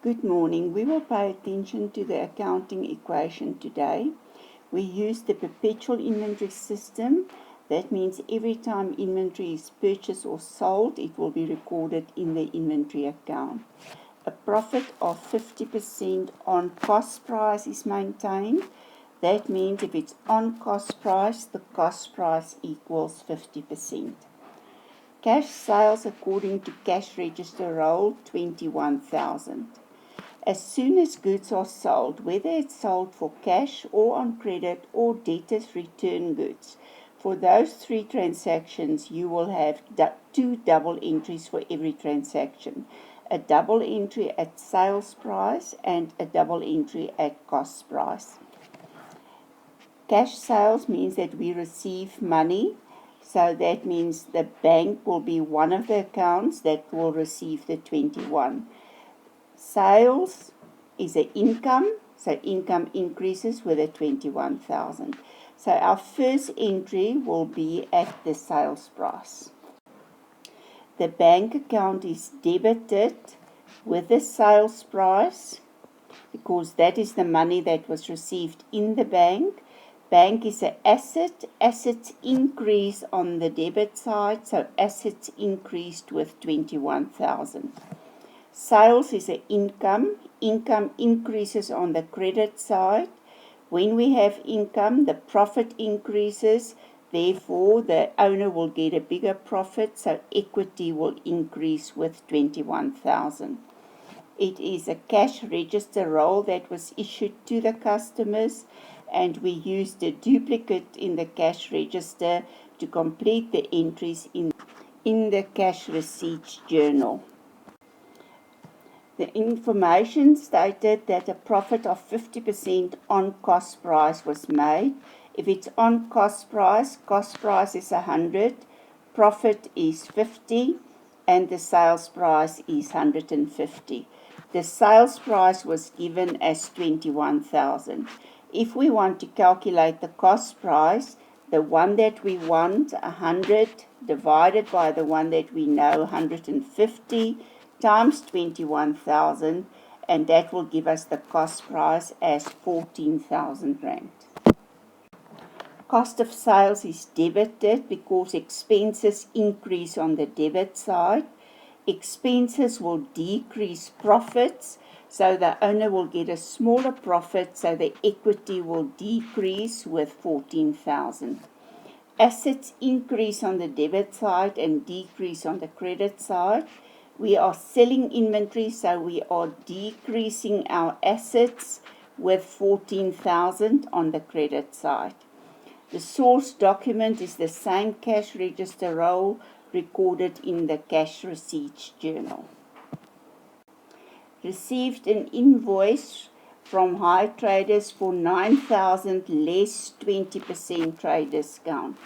Good morning. We will pay attention to the accounting equation today. We use the perpetual inventory system. That means every time inventory is purchased or sold, it will be recorded in the inventory account. A profit of 50% on cost price is maintained. That means if it's on cost price, the cost price equals 50%. Cash sales according to cash register roll, 21,000. As soon as goods are sold, whether it's sold for cash or on credit or debtors return goods, for those three transactions you will have two double entries for every transaction. A double entry at sales price and a double entry at cost price. Cash sales means that we receive money, so that means the bank will be one of the accounts that will receive the 21. Sales is an income, so income increases with the 21,000. So our first entry will be at the sales price. The bank account is debited with the sales price because that is the money that was received in the bank. Bank is an asset. Assets increase on the debit side, so assets increased with 21,000. Sales is an income. Income increases on the credit side. When we have income, the profit increases. Therefore, the owner will get a bigger profit, so equity will increase with 21,000. It is a cash register roll that was issued to the customers, and we used a duplicate in the cash register to complete the entries in the cash receipts journal. The information stated that a profit of 50% on cost price was made. If it's on cost price is 100, profit is 50, and the sales price is 150. The sales price was given as 21,000. If we want to calculate the cost price, the one that we want, 100, divided by the one that we know, 150, times 21,000, and that will give us the cost price as 14,000 rand. Cost of sales is debited because expenses increase on the debit side. Expenses will decrease profits, so the owner will get a smaller profit, so the equity will decrease with 14,000. Assets increase on the debit side and decrease on the credit side. We are selling inventory, so we are decreasing our assets with 14,000 on the credit side. The source document is the same cash register roll recorded in the cash receipts journal. Received an invoice from High Traders for 9,000 less 20% trade discount.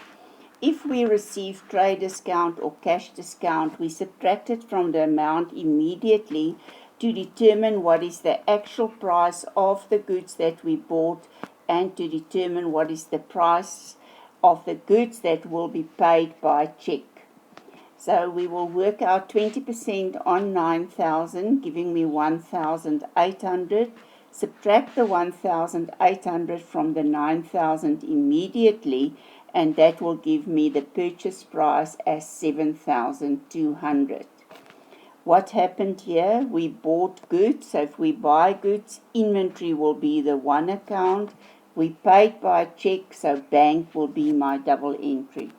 If we receive trade discount or cash discount, we subtract it from the amount immediately to determine what is the actual price of the goods that we bought and to determine what is the price of the goods that will be paid by check. So we will work out 20% on 9,000, giving me 1,800. Subtract the 1,800 from the 9,000 immediately, and that will give me the purchase price as 7,200. What happened here? We bought goods, so if we buy goods, inventory will be the one account. We paid by check, so bank will be my double entry.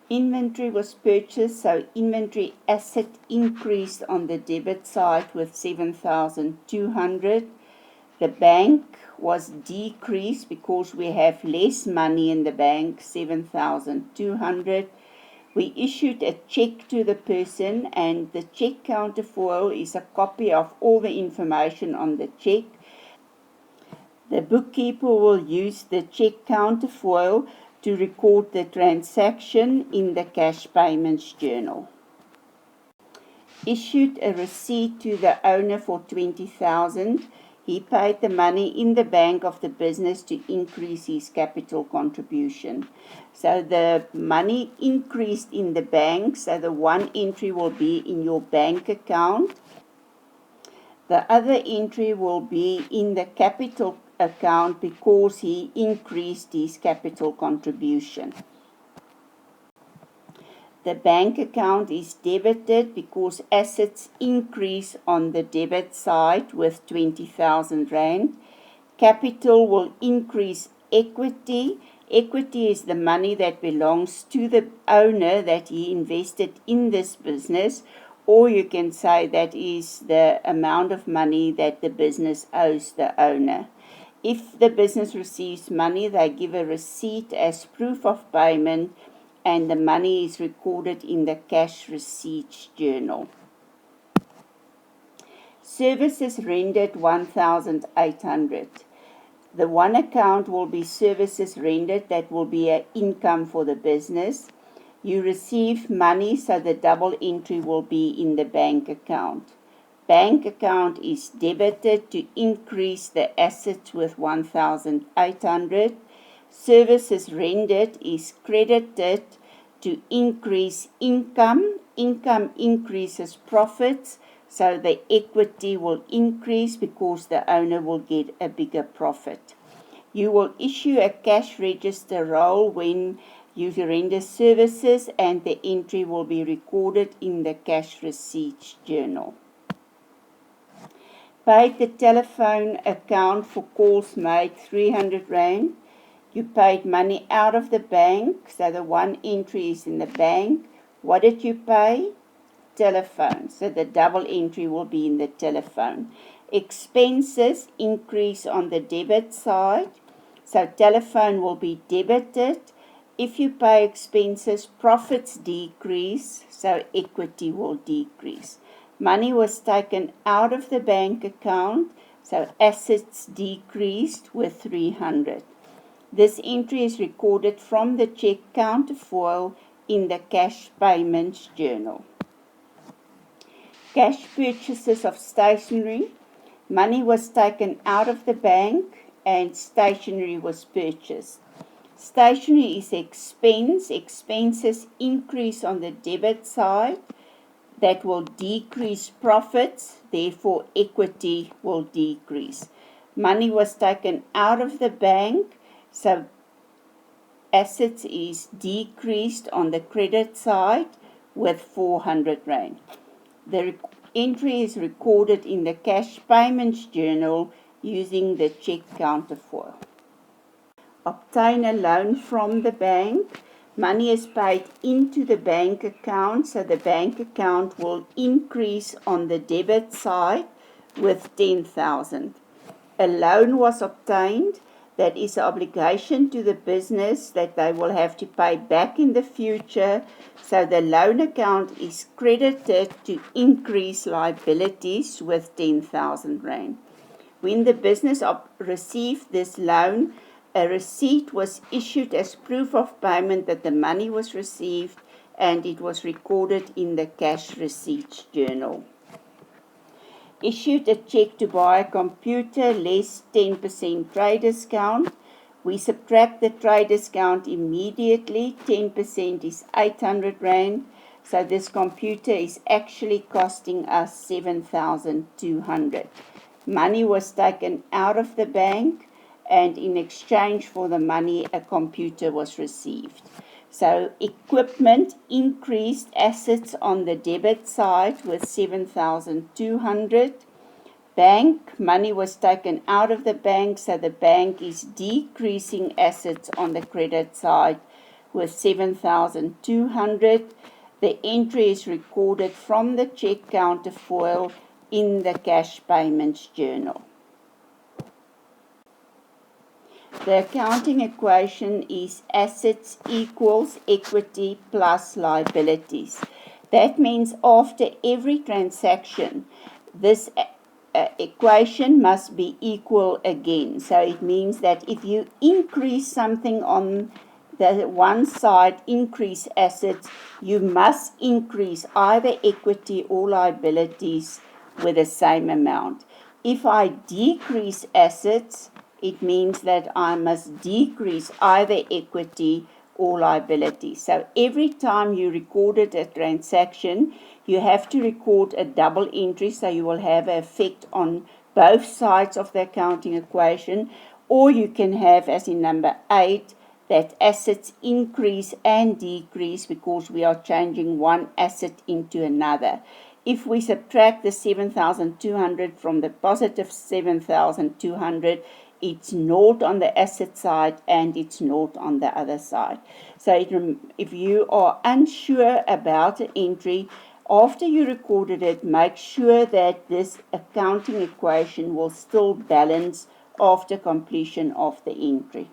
Inventory was purchased, so inventory asset increased on the debit side with 7,200. The bank was decreased because we have less money in the bank, 7,200. We issued a check to the person, and the check counterfoil is a copy of all the information on the check. The bookkeeper will use the check counterfoil to record the transaction in the cash payments journal. Issued a receipt to the owner for 20,000. He paid the money in the bank of the business to increase his capital contribution. So the money increased in the bank, so the one entry will be in your bank account. The other entry will be in the capital account because he increased his capital contribution. The bank account is debited because assets increase on the debit side with 20,000 Rand. Capital will increase equity. Equity is the money that belongs to the owner that he invested in this business, or you can say that is the amount of money that the business owes the owner. If the business receives money, they give a receipt as proof of payment, and the money is recorded in the cash receipts journal. Services rendered 1,800. The one account will be services rendered, that will be an income for the business. You receive money, so the double entry will be in the bank account. Bank account is debited to increase the assets with 1,800. Services rendered is credited to increase income. Income increases profits, so the equity will increase because the owner will get a bigger profit. You will issue a cash register roll when you render services, and the entry will be recorded in the cash receipts journal. Paid the telephone account for calls made 300 Rand. You paid money out of the bank, so the one entry is in the bank. What did you pay? Telephone, so the double entry will be in the telephone. Expenses increase on the debit side, so telephone will be debited. If you pay expenses, profits decrease, so equity will decrease. Money was taken out of the bank account, so assets decreased with 300. This entry is recorded from the check counterfoil in the cash payments journal. Cash purchases of stationery. Money was taken out of the bank and stationery was purchased. Stationery is expense. Expenses increase on the debit side. That will decrease profits, therefore equity will decrease. Money was taken out of the bank, so assets is decreased on the credit side with 400 Rand. The entry is recorded in the cash payments journal using the check counterfoil. Obtain a loan from the bank. Money is paid into the bank account, so the bank account will increase on the debit side with 10,000. A loan was obtained. That is an obligation to the business that they will have to pay back in the future, so the loan account is credited to increase liabilities with 10,000 Rand. When the business received this loan, a receipt was issued as proof of payment that the money was received, and it was recorded in the cash receipts journal. Issued a check to buy a computer, less 10% trade discount. We subtract the trade discount immediately. 10% is 800 Rand. So this computer is actually costing us 7,200. Money was taken out of the bank, and in exchange for the money, a computer was received. So equipment increased assets on the debit side with 7,200. Bank, money was taken out of the bank, so the bank is decreasing assets on the credit side with 7,200. The entry is recorded from the check counterfoil in the cash payments journal. The accounting equation is assets equals equity plus liabilities. That means after every transaction, this equation must be equal again. So it means that if you increase something on the one side, increase assets, you must increase either equity or liabilities with the same amount. If I decrease assets, it means that I must decrease either equity or liability. So every time you recorded a transaction, you have to record a double entry, so you will have an effect on both sides of the accounting equation, or you can have, as in number 8, that assets increase and decrease because we are changing one asset into another. If we subtract the 7,200 from the positive 7,200, it's naught on the asset side and it's naught on the other side. So if you are unsure about an entry, after you recorded it, make sure that this accounting equation will still balance after completion of the entry.